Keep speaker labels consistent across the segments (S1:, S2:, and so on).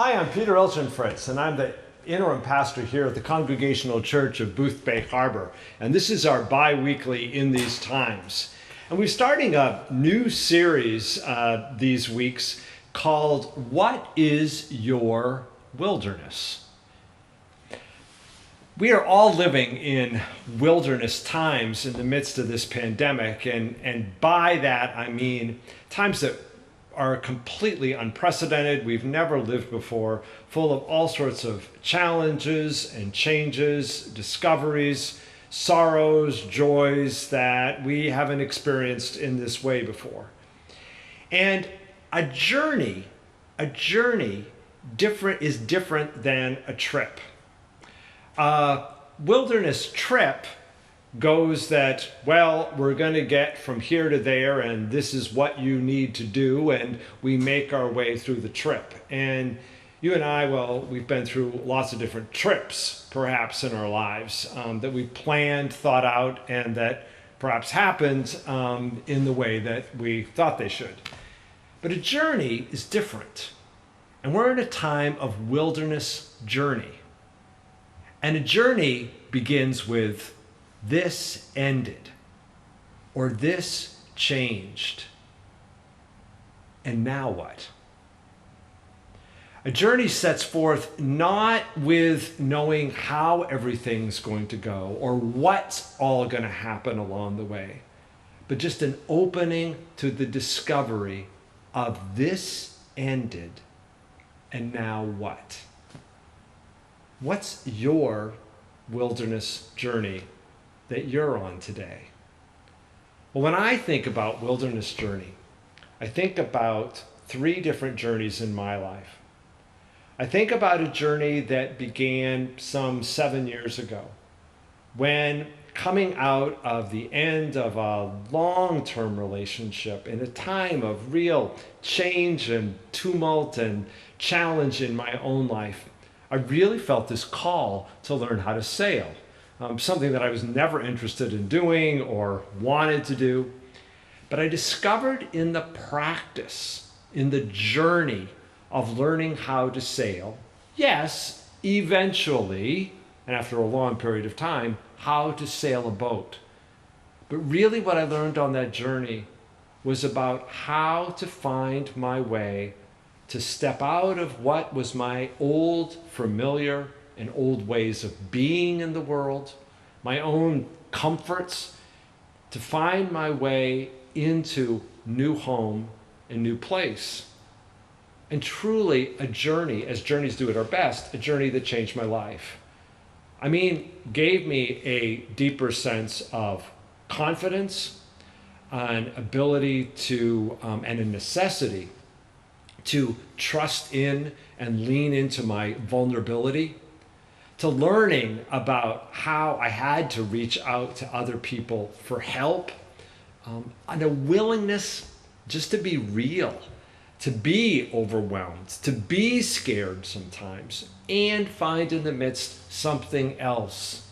S1: Hi, I'm Peter Ilgenfritz, and I'm the interim pastor here at the Congregational Church of Boothbay Harbor. And this is our bi-weekly In These Times. And we're starting a new series these weeks called What is Your Wilderness? We are all living in wilderness times in the midst of this pandemic. And by that, I mean times that are completely unprecedented. We've never lived before, full of all sorts of challenges and changes, discoveries, sorrows, joys that we haven't experienced in this way before. And a journey is different than a trip. A wilderness trip goes that, well, we're going to get from here to there, and this is what you need to do, and we make our way through the trip. And you and I, well, we've been through lots of different trips, perhaps, in our lives that we planned, thought out, and that perhaps happened in the way that we thought they should. But a journey is different. And we're in a time of wilderness journey. And a journey begins with this ended, or this changed, and now what? A journey sets forth not with knowing how everything's going to go or what's all going to happen along the way, but just an opening to the discovery of this ended, and now what? What's your wilderness journey that you're on today? Well, when I think about wilderness journey, I think about three different journeys in my life. I think about a journey that began some 7 years ago, when coming out of the end of a long-term relationship in a time of real change and tumult and challenge in my own life, I really felt this call to learn how to sail. Something that I was never interested in doing or wanted to do. But I discovered in the practice, in the journey of learning how to sail, yes, eventually, and after a long period of time, how to sail a boat. But really what I learned on that journey was about how to find my way to step out of what was my old familiar and old ways of being in the world, my own comforts, to find my way into new home and new place. And truly a journey, as journeys do at our best, a journey that changed my life. I mean, gave me a deeper sense of confidence, an ability to, and a necessity to trust in and lean into my vulnerability, to learning about how I had to reach out to other people for help, and a willingness just to be real, to be overwhelmed, to be scared sometimes, and find in the midst something else.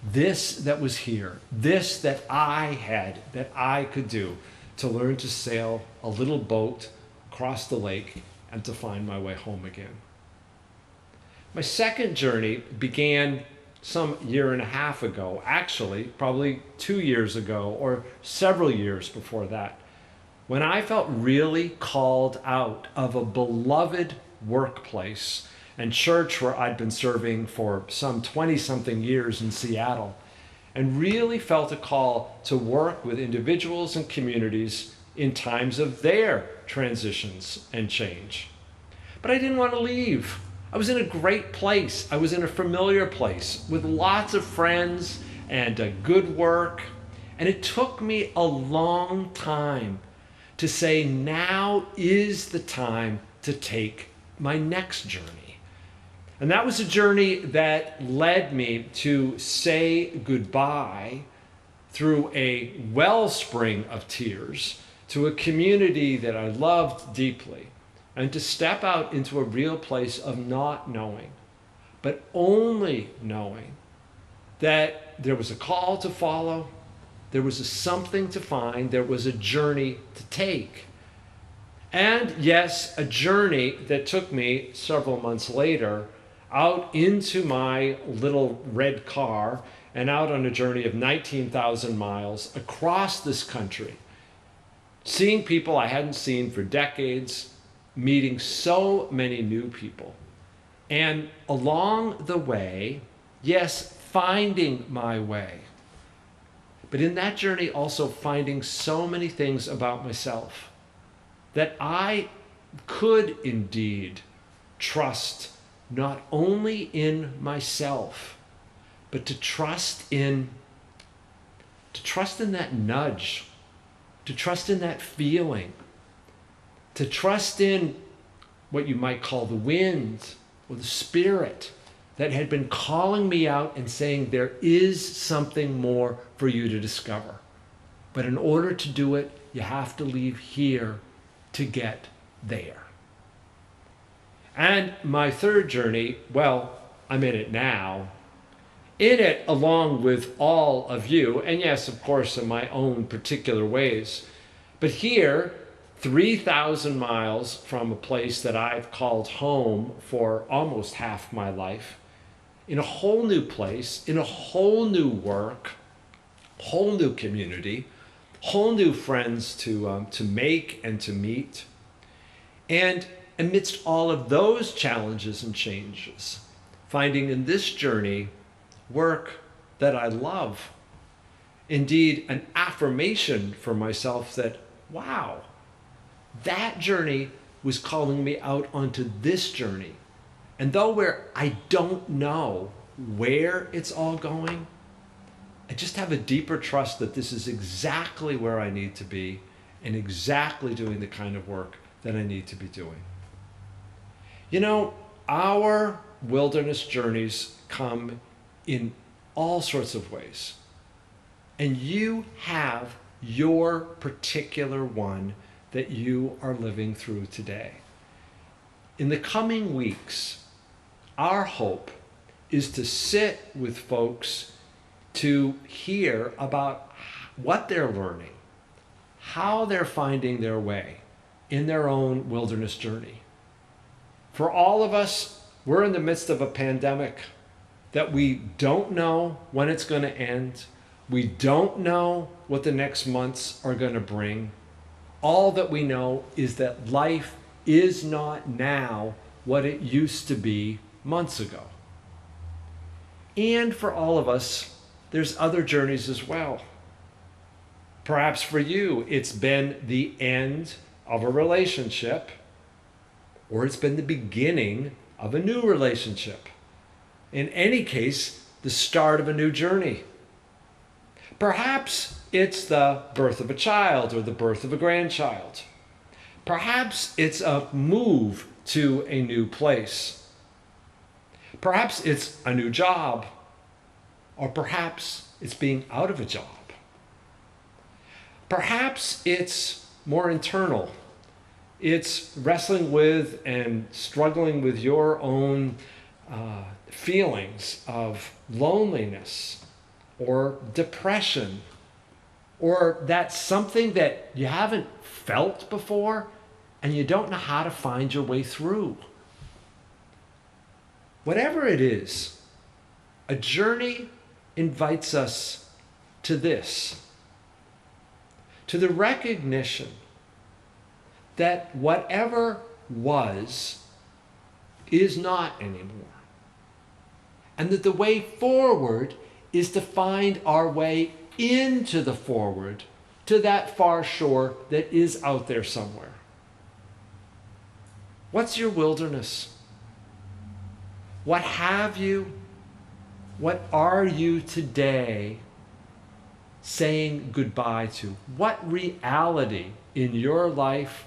S1: This that was here, this that I had, that I could do, to learn to sail a little boat across the lake and to find my way home again. My second journey began some year and a half ago, actually, probably 2 years ago or several years before that, when I felt really called out of a beloved workplace and church where I'd been serving for some 20-something years in Seattle, and really felt a call to work with individuals and communities in times of their transitions and change. But I didn't want to leave. I was in a great place. I was in a familiar place with lots of friends and good work. And it took me a long time to say, now is the time to take my next journey. And that was a journey that led me to say goodbye through a wellspring of tears to a community that I loved deeply, and to step out into a real place of not knowing, but only knowing that there was a call to follow, there was a something to find, there was a journey to take. And yes, a journey that took me several months later out into my little red car and out on a journey of 19,000 miles across this country, seeing people I hadn't seen for decades, meeting so many new people. And along the way, yes, finding my way. But in that journey, also finding so many things about myself that I could indeed trust not only in myself, but to trust in that nudge, to trust in that feeling, to trust in what you might call the wind or the spirit that had been calling me out and saying there is something more for you to discover. But in order to do it, you have to leave here to get there. And my third journey, well, I'm in it now. In it along with all of you, and yes, of course, in my own particular ways. But here, 3,000 miles from a place that I've called home for almost half my life, in a whole new place, in a whole new work, whole new community, whole new friends to make and to meet. And amidst all of those challenges and changes, finding in this journey work that I love. Indeed, an affirmation for myself that, wow, that journey was calling me out onto this journey. And though I don't know where it's all going, I just have a deeper trust that this is exactly where I need to be and exactly doing the kind of work that I need to be doing. You know, our wilderness journeys come in all sorts of ways. And you have your particular one that you are living through today. In the coming weeks, our hope is to sit with folks to hear about what they're learning, how they're finding their way in their own wilderness journey. For all of us, we're in the midst of a pandemic that we don't know when it's going to end. We don't know what the next months are going to bring. All that we know is that life is not now what it used to be months ago. And for all of us, there's other journeys as well. Perhaps for you, it's been the end of a relationship, or it's been the beginning of a new relationship. In any case, the start of a new journey. Perhaps it's the birth of a child or the birth of a grandchild. Perhaps it's a move to a new place. Perhaps it's a new job, or perhaps it's being out of a job. Perhaps it's more internal. It's wrestling with and struggling with your own feelings of loneliness or depression, or that's something that you haven't felt before and you don't know how to find your way through. Whatever it is, a journey invites us to this, to the recognition that whatever was is not anymore. And that the way forward is to find our way into the forward to that far shore that is out there somewhere. What's your wilderness? What have you? What are you today saying goodbye to? What reality in your life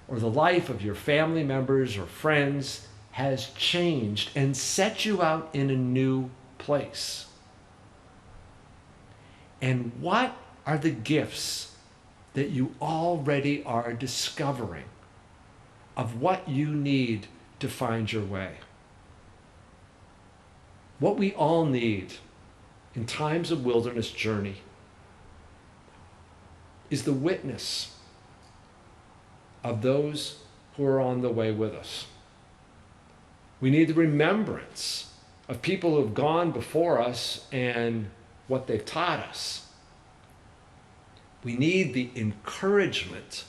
S1: or the life of your family members or friends has changed and set you out in a new place? And what are the gifts that you already are discovering of what you need to find your way? What we all need in times of wilderness journey is the witness of those who are on the way with us. We need the remembrance of people who have gone before us and what they've taught us. We need the encouragement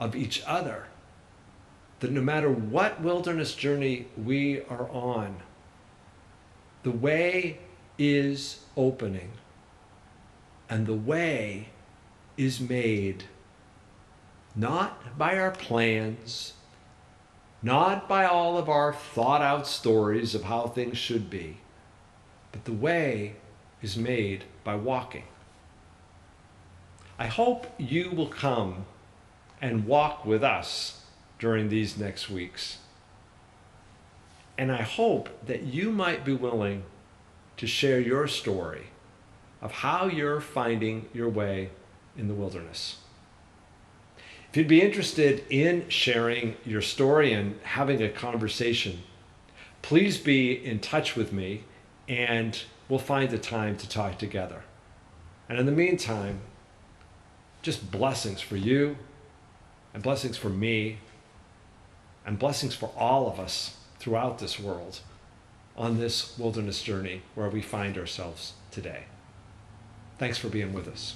S1: of each other that no matter what wilderness journey we are on, the way is opening and the way is made not by our plans, not by all of our thought out stories of how things should be, but the way is made by walking. I hope you will come and walk with us during these next weeks. And I hope that you might be willing to share your story of how you're finding your way in the wilderness. If you'd be interested in sharing your story and having a conversation, please be in touch with me and we'll find a time to talk together. And in the meantime, just blessings for you and blessings for me and blessings for all of us throughout this world on this wilderness journey where we find ourselves today. Thanks for being with us.